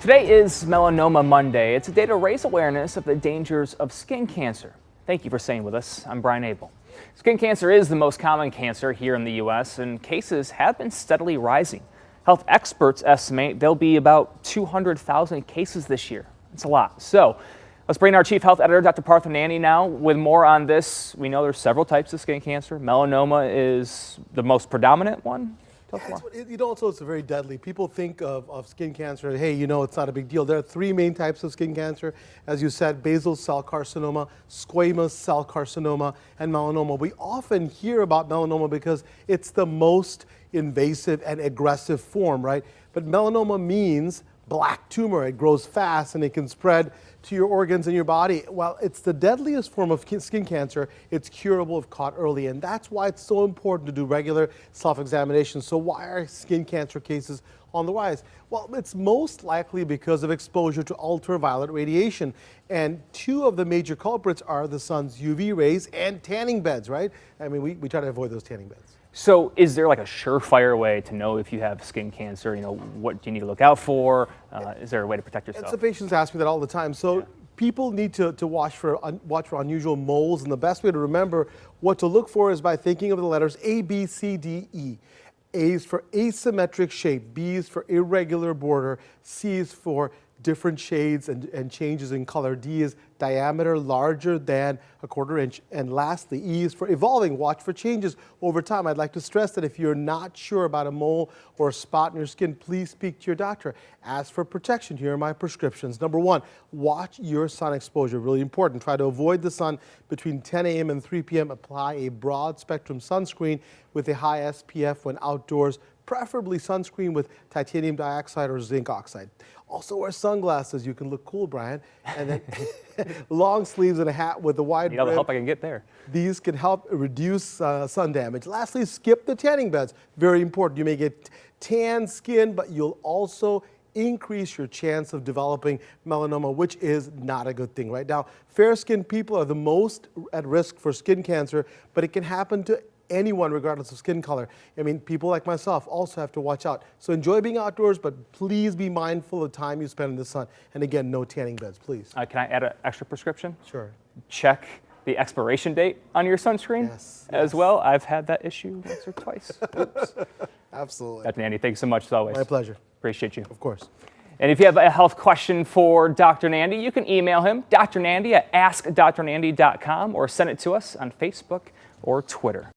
Today is Melanoma Monday. It's a day to raise awareness of the dangers of skin cancer. Thank you for staying with us. I'm Brian Abel. Skin cancer is the most common cancer here in the U.S., and cases have been steadily rising. Health experts estimate there'll be about 200,000 cases this year. It's a lot. So let's bring in our chief health editor, Dr. Partha Nandi, now with more on this. We know there's several types of skin cancer. Melanoma is the most predominant one. It's very deadly. People think of skin cancer, hey, it's not a big deal. There are three main types of skin cancer. As you said, basal cell carcinoma, squamous cell carcinoma, and melanoma. We often hear about melanoma because it's the most invasive and aggressive form, right? But melanoma means black tumor. It grows fast and it can spread to your organs in your body. Well, it's the deadliest form of skin cancer. It's curable if caught early, and that's why it's so important to do regular self-examinations. So why are skin cancer cases on the rise? Well, it's most likely because of exposure to ultraviolet radiation, and two of the major culprits are the sun's UV rays and tanning beds, right? I mean, we try to avoid those tanning beds. So is there like a surefire way to know if you have skin cancer? What do you need to look out for? Is there a way to protect yourself? And so patients ask me that all the time. So people need to watch for unusual moles, and the best way to remember what to look for is by thinking of the letters A, B, C, D, E. A is for asymmetric shape, B is for irregular border, C is for different shades and changes in color, D is diameter larger than a quarter inch, and lastly, E is for evolving. Watch for changes over time. I'd like to stress that if you're not sure about a mole or a spot in your skin, please speak to your doctor. As for protection, here are my prescriptions. Number one, watch your sun exposure. Really important. Try to avoid the sun between 10 a.m. and 3 p.m. Apply a broad spectrum sunscreen with a high SPF when outdoors, preferably sunscreen with titanium dioxide or zinc oxide. Also wear sunglasses. You can look cool, Brian. And then long sleeves and a hat with a wide Need all the brim. help I can get there. These can help reduce sun damage. Lastly, skip the tanning beds. Very important. You may get tan skin, but you'll also increase your chance of developing melanoma, which is not a good thing. Right now, fair-skinned people are the most at risk for skin cancer, but it can happen to anyone regardless of skin color. I mean, people like myself also have to watch out. So enjoy being outdoors, but please be mindful of the time you spend in the sun. And again, no tanning beds, please. Can I add an extra prescription? Sure. Check the expiration date on your sunscreen as well. I've had that issue once or twice. Oops. Absolutely. Dr. Nandi, thanks so much as always. My pleasure. Appreciate you. Of course. And if you have a health question for Dr. Nandi, you can email him, Dr. Nandi at askdrnandi.com, or send it to us on Facebook or Twitter.